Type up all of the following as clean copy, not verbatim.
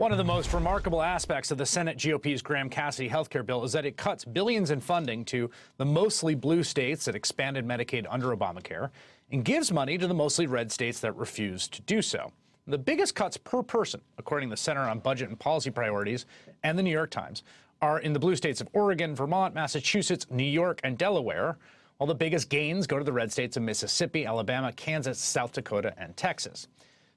One of the most remarkable aspects of the Senate GOP's Graham Cassidy healthcare bill is that it cuts billions in funding to the mostly blue states that expanded Medicaid under Obamacare and gives money to the mostly red states that refused to do so. The biggest cuts per person, according to the Center on Budget and Policy Priorities and the New York Times, are in the blue states of Oregon, Vermont, Massachusetts, New York, and Delaware, while the biggest gains go to the red states of Mississippi, Alabama, Kansas, South Dakota, and Texas.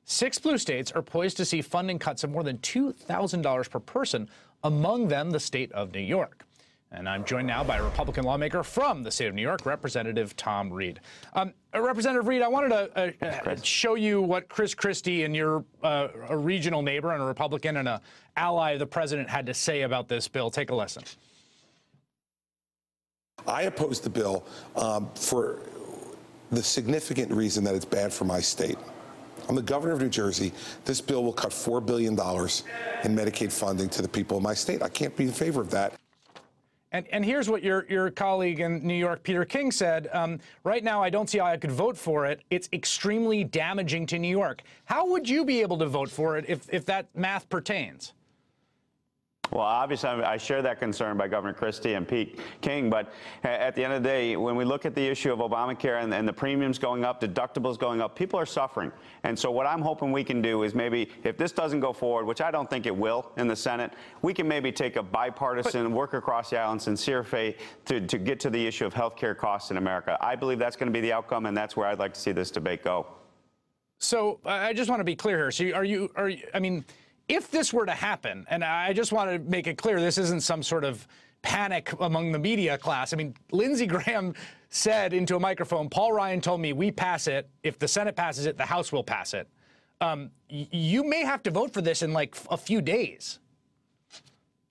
6 blue states are poised to see funding cuts of more than $2,000 per person, among them the state of New York. And I'm joined now by a Republican lawmaker from the state of New York, Representative Tom Reed. Representative Reed, I wanted to show you what Chris Christie and your a regional neighbor and a Republican and an ally of the president had to say about this bill. Take a listen. I oppose the bill for the significant reason that it's bad for my state. I'm the governor of New Jersey. This bill will cut $4 billion in Medicaid funding to the people of my state. I can't be in favor of that. And here's what your colleague in New York, Peter King, said. Right now, I don't see how I could vote for it. It's extremely damaging to New York. How would you be able to vote for it if that math pertains? Well, obviously, I share that concern by Governor Christie and Pete King, but at the end of the day, when we look at the issue of Obamacare and the premiums going up, deductibles going up, people are suffering. And so what I'm hoping we can do is maybe, if this doesn't go forward, which I don't think it will in the Senate, we can maybe take a bipartisan, work across the aisle in sincere faith to get to the issue of health care costs in America. I believe that's going to be the outcome, and that's where I'd like to see this debate go. So I just want to be clear here. So I mean, if this were to happen, and I just want to make it clear, this isn't some sort of panic among the media class. I mean, Lindsey Graham said into a microphone, Paul Ryan told me we pass it. If the Senate passes it, the House will pass it. You may have to vote for this in like a few days.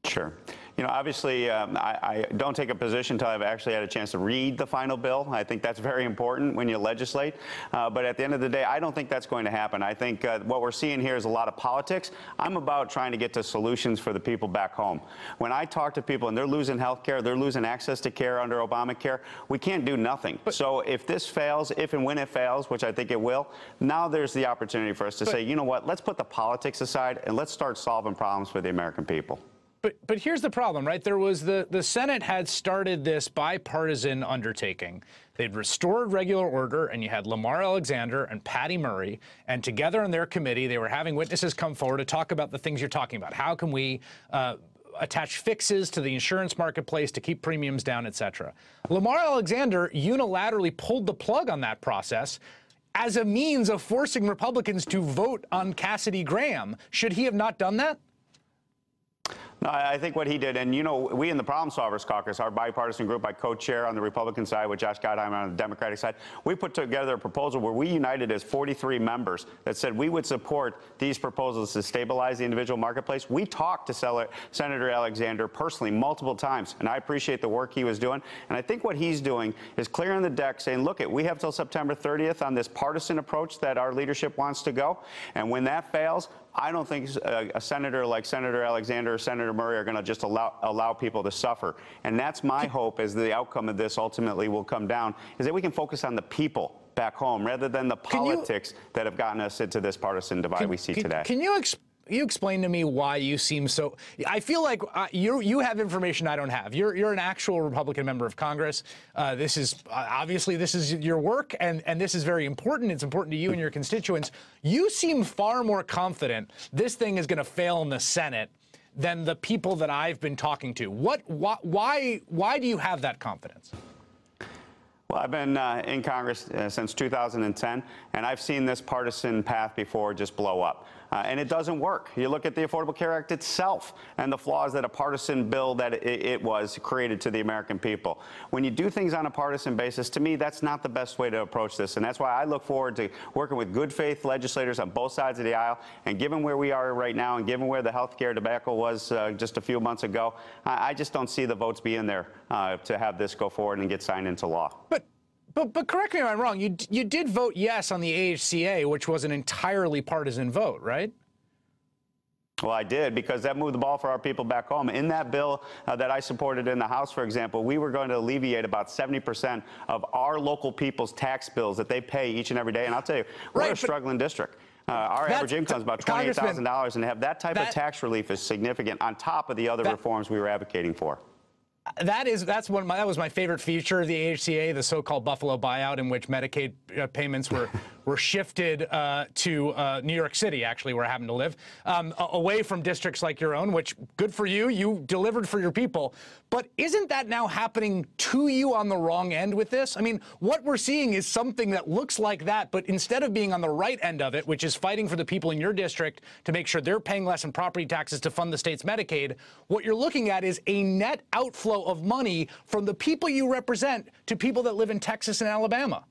Sure. You know, obviously, I don't take a position until I've actually had a chance to read the final bill. I think that's very important when you legislate. But at the end of the day, I don't think that's going to happen. I think what we're seeing here is a lot of politics. I'm about trying to get to solutions for the people back home. When I talk to people and they're losing health care, they're losing access to care under Obamacare, we can't do nothing. So if this fails, if and when it fails, which I think it will, now there's the opportunity for us to say, you know what, let's put the politics aside and let's start solving problems for the American people. But here's the problem, right? There was the Senate had started this bipartisan undertaking. They'd restored regular order, and you had Lamar Alexander and Patty Murray, and together on their committee, they were having witnesses come forward to talk about the things you're talking about. How can we attach fixes to the insurance marketplace to keep premiums down, et cetera? Lamar Alexander unilaterally pulled the plug on that process as a means of forcing Republicans to vote on Cassidy Graham. Should he have not done that? No, I think what he did, and you know, we in the Problem Solvers Caucus, our bipartisan group I co-chair on the Republican side with Josh Gottheimer on the Democratic side, we put together a proposal where we united as 43 members that said we would support these proposals to stabilize the individual marketplace. We talked to Senator Alexander personally multiple times, and I appreciate the work he was doing. And I think what he's doing is clearing the deck, saying, look, we have till September 30th on this partisan approach that our leadership wants to go. And when that fails, I don't think a senator like Senator Alexander or Senator Murray are going to just allow people to suffer. And that's my hope, as the outcome of this ultimately will come down, is that we can focus on the people back home rather than the politics that have gotten us into this partisan divide we see today. Can you explain to me why you seem so? I feel like you have information I don't have. You're an actual Republican member of Congress. This is obviously this is your work, and this is very important. It's important to you and your constituents. You seem far more confident this thing is going to fail in the Senate than the people that I've been talking to. Why do you have that confidence? Well, I've been in Congress since 2010, and I've seen this partisan path before just blow up. And it doesn't work. You look at the Affordable Care Act itself and the flaws that a partisan bill that it was created to the American people. When you do things on a partisan basis, to me, that's not the best way to approach this. And that's why I look forward to working with good faith legislators on both sides of the aisle. And given where we are right now and given where the health care debacle was just a few months ago, I just don't see the votes being there to have this go forward and get signed into law. But correct me if I'm wrong, you did vote yes on the AHCA, which was an entirely partisan vote, right? Well, I did, because that moved the ball for our people back home. In that bill that I supported in the House, for example, we were going to alleviate about 70% of our local people's tax bills that they pay each and every day. And I'll tell you, we're a struggling district. Our average income is about $28,000, and to have that type of tax relief is significant on top of the other reforms we were advocating for. That was my favorite feature of the AHCA, the so-called Buffalo buyout, in which Medicaid payments were shifted to New York City, actually, where I happen to live, away from districts like your own, which, good for you. You delivered for your people. But isn't that now happening to you on the wrong end with this? I mean, what we're seeing is something that looks like that, but instead of being on the right end of it, which is fighting for the people in your district to make sure they're paying less in property taxes to fund the state's Medicaid, what you're looking at is a net outflow of money from the people you represent to people that live in Texas and Alabama.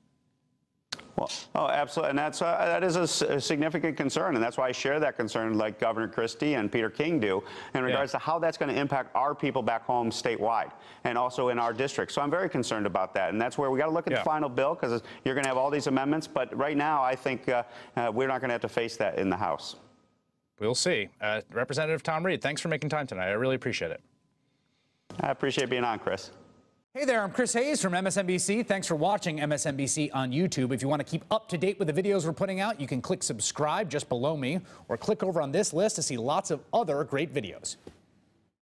Well, oh, absolutely, and that is a significant concern, and that's why I share that concern, like Governor Christie and Peter King do, in regards to how that's going to impact our people back home statewide, and also in our district. So I'm very concerned about that, and that's where we got to look at the final bill, because you're going to have all these amendments. But right now, I think we're not going to have to face that in the House. We'll see. Representative Tom Reed, thanks for making time tonight. I really appreciate it. I appreciate being on, Chris. Hey there, I'm Chris Hayes from MSNBC. Thanks for watching MSNBC on YouTube. If you want to keep up to date with the videos we're putting out, you can click subscribe just below me, or click over on this list to see lots of other great videos.